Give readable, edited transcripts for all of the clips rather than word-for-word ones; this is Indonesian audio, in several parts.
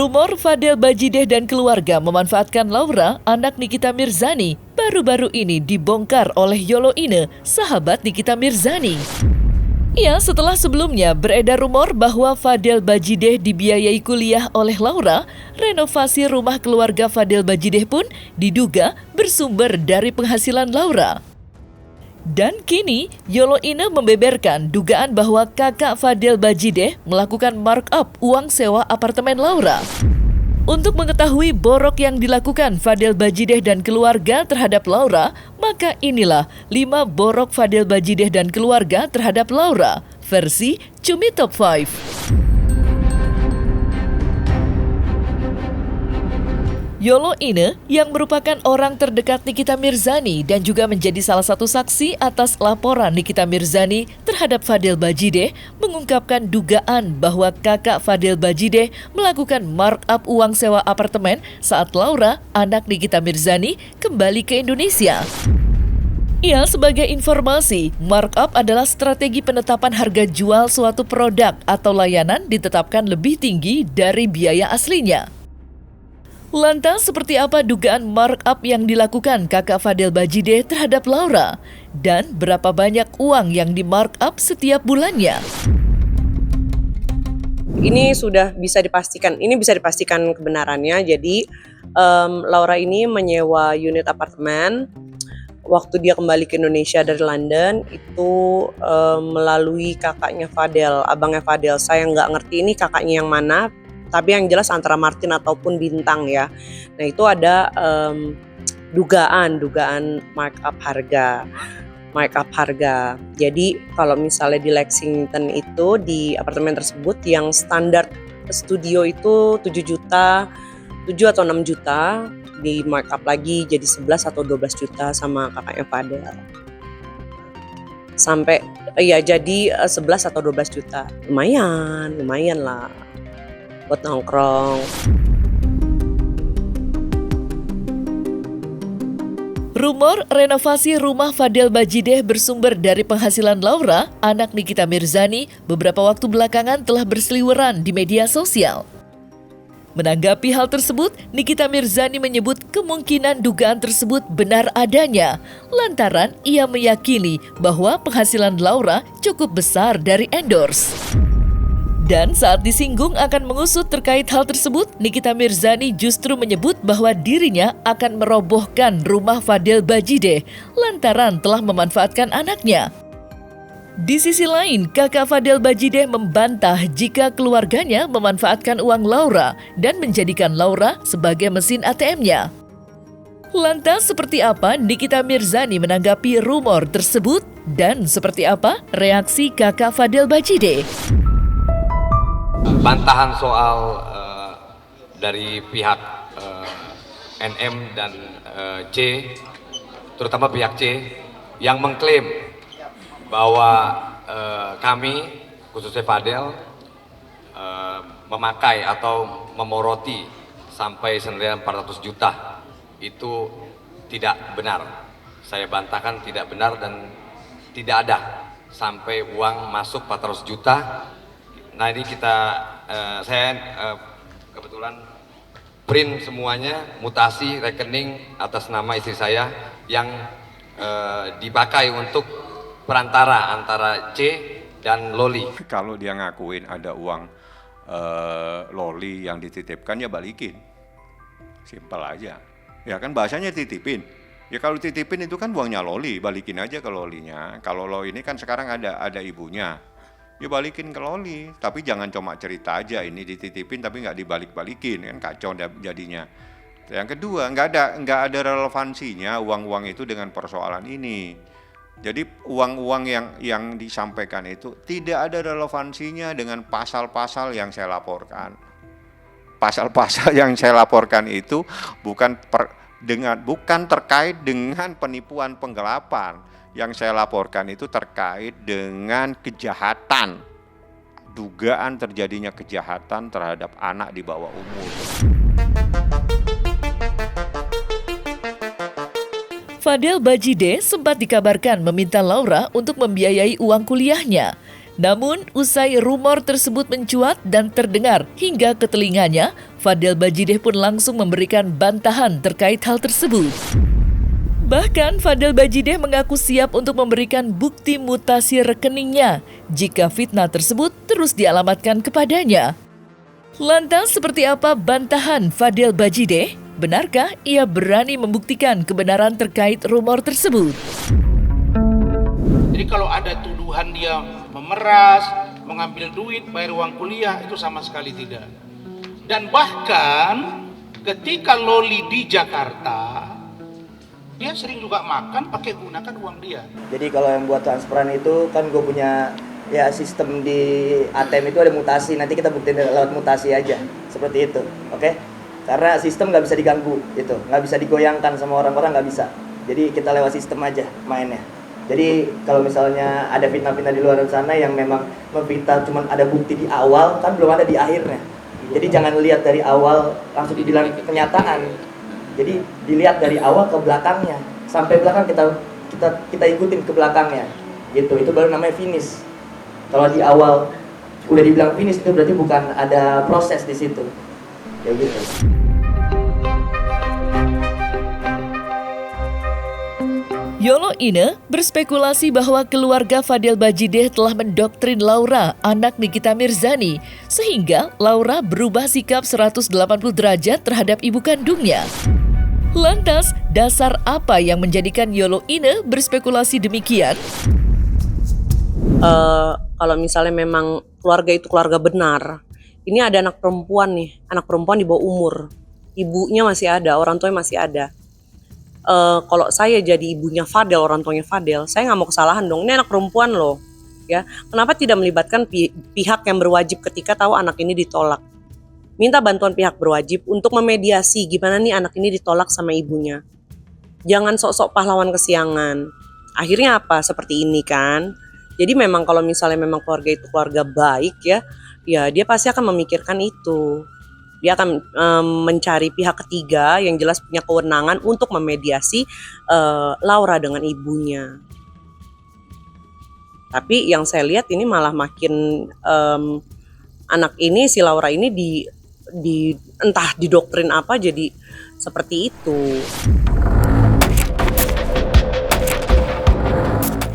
Rumor Fadel Bajideh dan keluarga memanfaatkan Laura, anak Nikita Mirzani, baru-baru ini dibongkar oleh Yolo Ine, sahabat Nikita Mirzani. Ya, setelah sebelumnya beredar rumor bahwa Fadel Bajideh dibiayai kuliah oleh Laura, renovasi rumah keluarga Fadel Bajideh pun diduga bersumber dari penghasilan Laura. Dan kini, Yolo Ine membeberkan dugaan bahwa kakak Fadel Bajideh melakukan markup uang sewa apartemen Laura. Untuk mengetahui borok yang dilakukan Fadel Bajideh dan keluarga terhadap Laura, maka inilah 5 borok Fadel Bajideh dan keluarga terhadap Laura, versi Cumi Top 5. Yolo Ine, yang merupakan orang terdekat Nikita Mirzani dan juga menjadi salah satu saksi atas laporan Nikita Mirzani terhadap Fadel Bajideh, mengungkapkan dugaan bahwa kakak Fadel Bajideh melakukan markup uang sewa apartemen saat Laura, anak Nikita Mirzani, kembali ke Indonesia. Ya, sebagai informasi, markup adalah strategi penetapan harga jual suatu produk atau layanan ditetapkan lebih tinggi dari biaya aslinya. Lantas, seperti apa dugaan markup yang dilakukan kakak Fadel Bajideh terhadap Laura? Dan berapa banyak uang yang di-markup setiap bulannya? Ini bisa dipastikan kebenarannya. Jadi, Laura ini menyewa unit apartemen. Waktu dia kembali ke Indonesia dari London, itu melalui kakaknya Fadel, abangnya Fadel. Saya nggak ngerti ini kakaknya yang mana, tapi yang jelas antara Martin ataupun Bintang ya. Nah, itu ada dugaan markup harga. Jadi kalau misalnya di Lexington itu, di apartemen tersebut yang standar studio itu 7 atau 6 juta, di markup lagi jadi 11 atau 12 juta sama kakaknya Fadel. Sampai jadi 11 atau 12 juta. Lumayan lah buat nongkrong. Rumor renovasi rumah Fadel Bajideh bersumber dari penghasilan Laura, anak Nikita Mirzani, beberapa waktu belakangan telah berseliweran di media sosial. Menanggapi hal tersebut, Nikita Mirzani menyebut kemungkinan dugaan tersebut benar adanya, lantaran ia meyakini bahwa penghasilan Laura cukup besar dari endorse. Dan saat disinggung akan mengusut terkait hal tersebut, Nikita Mirzani justru menyebut bahwa dirinya akan merobohkan rumah Fadel Bajideh lantaran telah memanfaatkan anaknya. Di sisi lain, kakak Fadel Bajideh membantah jika keluarganya memanfaatkan uang Laura dan menjadikan Laura sebagai mesin ATM-nya. Lantas seperti apa Nikita Mirzani menanggapi rumor tersebut dan seperti apa reaksi kakak Fadel Bajideh? Bantahan soal dari pihak NM dan C, terutama pihak C, yang mengklaim bahwa kami, khususnya Fadel, memakai atau memoroti sampai senilai 400 juta, itu tidak benar. Saya bantahkan tidak benar dan tidak ada sampai uang masuk 400 juta. Nah, ini saya kebetulan print semuanya, mutasi rekening atas nama istri saya yang dipakai untuk perantara antara C dan Loli. Kalau dia ngakuin ada uang Loli yang dititipkan, ya balikin. Simpel aja. Ya kan bahasanya titipin. Ya kalau titipin itu kan uangnya Loli, balikin aja ke Lolinya. Kalau lo ini kan sekarang ada ibunya. Ya balikin ke Loli, tapi jangan cuma cerita aja ini dititipin tapi nggak dibalik-balikin, kan kacau jadinya. Yang kedua, nggak ada relevansinya uang-uang itu dengan persoalan ini. Jadi uang-uang yang disampaikan itu tidak ada relevansinya dengan pasal-pasal yang saya laporkan. Pasal-pasal yang saya laporkan itu bukan terkait dengan penipuan penggelapan. Yang saya laporkan itu terkait dengan kejahatan, dugaan terjadinya kejahatan terhadap anak di bawah umur. Fadel Bajideh sempat dikabarkan meminta Laura untuk membiayai uang kuliahnya. Namun, usai rumor tersebut mencuat dan terdengar hingga ke telinganya, Fadel Bajideh pun langsung memberikan bantahan terkait hal tersebut. Bahkan, Fadel Bajideh mengaku siap untuk memberikan bukti mutasi rekeningnya jika fitnah tersebut terus dialamatkan kepadanya. Lantas, seperti apa bantahan Fadel Bajideh? Benarkah ia berani membuktikan kebenaran terkait rumor tersebut? Jadi kalau ada tuduhan dia memeras, mengambil duit, bayar uang kuliah, itu sama sekali tidak. Dan bahkan ketika Loli di Jakarta, dia sering juga makan pakai gunakan uang dia. Jadi kalau yang buat transferan itu kan gue punya ya sistem di ATM itu ada mutasi, nanti kita buktiin lewat mutasi aja, seperti itu, oke? Karena sistem nggak bisa diganggu, gitu, nggak bisa digoyangkan sama orang-orang, nggak bisa. Jadi kita lewat sistem aja mainnya. Jadi kalau misalnya ada fitnah-fitnah di luar sana yang memang memfitnah cuman ada bukti di awal, kan belum ada di akhirnya. Jadi jangan lihat dari awal langsung dibilang kenyataan. Jadi dilihat dari awal ke belakangnya, sampai belakang kita ikutin ke belakangnya, gitu. Itu baru namanya finish. Kalau di awal udah dibilang finish itu berarti bukan ada proses di situ, ya gitu. Yolo Ine berspekulasi bahwa keluarga Fadel Bajideh telah mendoktrin Laura, anak Nikita Mirzani, sehingga Laura berubah sikap 180 derajat terhadap ibu kandungnya. Lantas, dasar apa yang menjadikan Yolo Ine berspekulasi demikian? Kalau misalnya memang keluarga itu keluarga benar, ini ada anak perempuan nih, anak perempuan di bawah umur, ibunya masih ada, orang tuanya masih ada. Kalau saya jadi ibunya Fadel, orang tuanya Fadel, saya nggak mau kesalahan dong. Ini anak perempuan loh, ya. Kenapa tidak melibatkan pihak yang berwajib ketika tahu anak ini ditolak? Minta bantuan pihak berwajib untuk memediasi gimana nih anak ini ditolak sama ibunya. Jangan sok-sok pahlawan kesiangan. Akhirnya apa? Seperti ini kan. Jadi memang kalau misalnya memang keluarga itu keluarga baik ya dia pasti akan memikirkan itu. Dia akan mencari pihak ketiga yang jelas punya kewenangan untuk memediasi Laura dengan ibunya. Tapi yang saya lihat ini malah makin anak ini, si Laura ini entah didoktrin apa jadi seperti itu.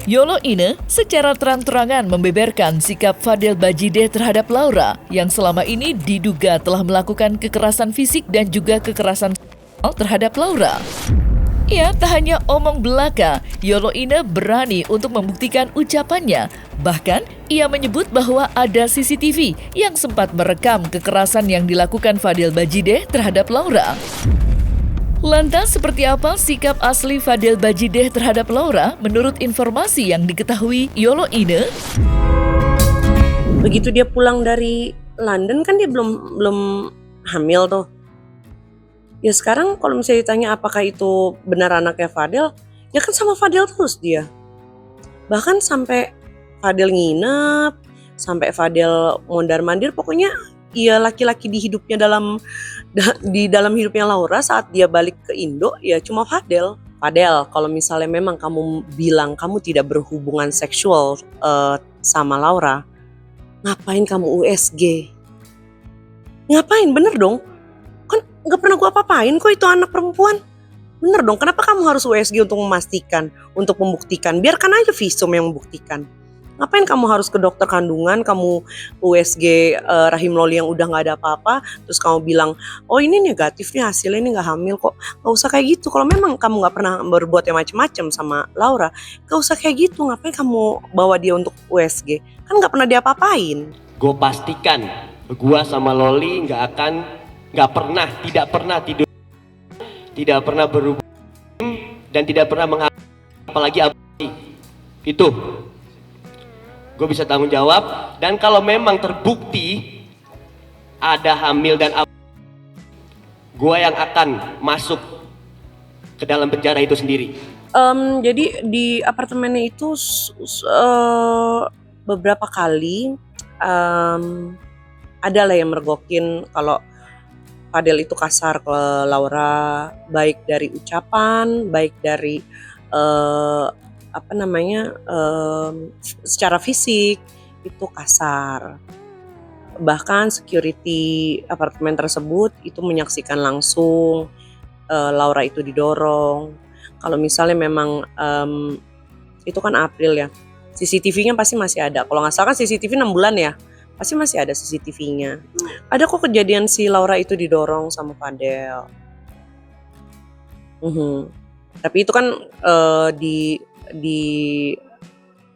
Yolo Ine secara terang-terangan membeberkan sikap Fadel Bajideh terhadap Laura yang selama ini diduga telah melakukan kekerasan fisik dan juga kekerasan seksual terhadap Laura. Ya, tak hanya omong belaka, Yolo Ine berani untuk membuktikan ucapannya. Bahkan, ia menyebut bahwa ada CCTV yang sempat merekam kekerasan yang dilakukan Fadel Bajideh terhadap Laura. Lantas, seperti apa sikap asli Fadel Bajideh terhadap Laura menurut informasi yang diketahui Yolo Ine? Begitu dia pulang dari London kan dia belum hamil tuh. Ya sekarang kalau misalnya ditanya apakah itu benar anaknya Fadel, ya kan sama Fadel terus dia. Bahkan sampai Fadel nginep, sampai Fadel mondar-mandir, pokoknya ia laki-laki di hidupnya di dalam hidupnya Laura saat dia balik ke Indo ya cuma Fadel. Fadel, kalau misalnya memang kamu bilang kamu tidak berhubungan seksual sama Laura, ngapain kamu USG? Ngapain? Bener dong? Kan nggak pernah gua apa-apain kok itu anak perempuan. Bener dong, kenapa kamu harus USG untuk memastikan, untuk membuktikan? Biarkan aja visum yang membuktikan. Ngapain kamu harus ke dokter kandungan, kamu USG rahim Loli yang udah gak ada apa-apa, terus kamu bilang, oh ini negatif nih hasilnya, ini gak hamil kok. Gak usah kayak gitu, kalau memang kamu gak pernah berbuat yang macem-macem sama Laura, gak usah kayak gitu, ngapain kamu bawa dia untuk USG? Kan gak pernah diapa-apain. Gue pastikan, gue sama Loli tidak pernah tidur, tidak pernah berhubung, dan tidak pernah apalagi aborsi. Itu gue bisa tanggung jawab, dan kalau memang terbukti ada hamil dan gue yang akan masuk ke dalam penjara itu sendiri. Jadi di apartemennya itu beberapa kali ada lah yang mergokin kalau Fadel itu kasar ke Laura, baik dari ucapan, baik dari secara fisik itu kasar. Bahkan security apartemen tersebut itu menyaksikan langsung Laura itu didorong. Kalau misalnya memang itu kan April ya, CCTV-nya pasti masih ada. Kalau nggak salah kan CCTV 6 bulan ya, pasti masih ada CCTV-nya. Ada kok kejadian si Laura itu didorong sama Fadel. Tapi itu kan di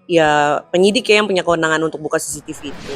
ya penyidik ya yang punya kewenangan untuk buka CCTV itu.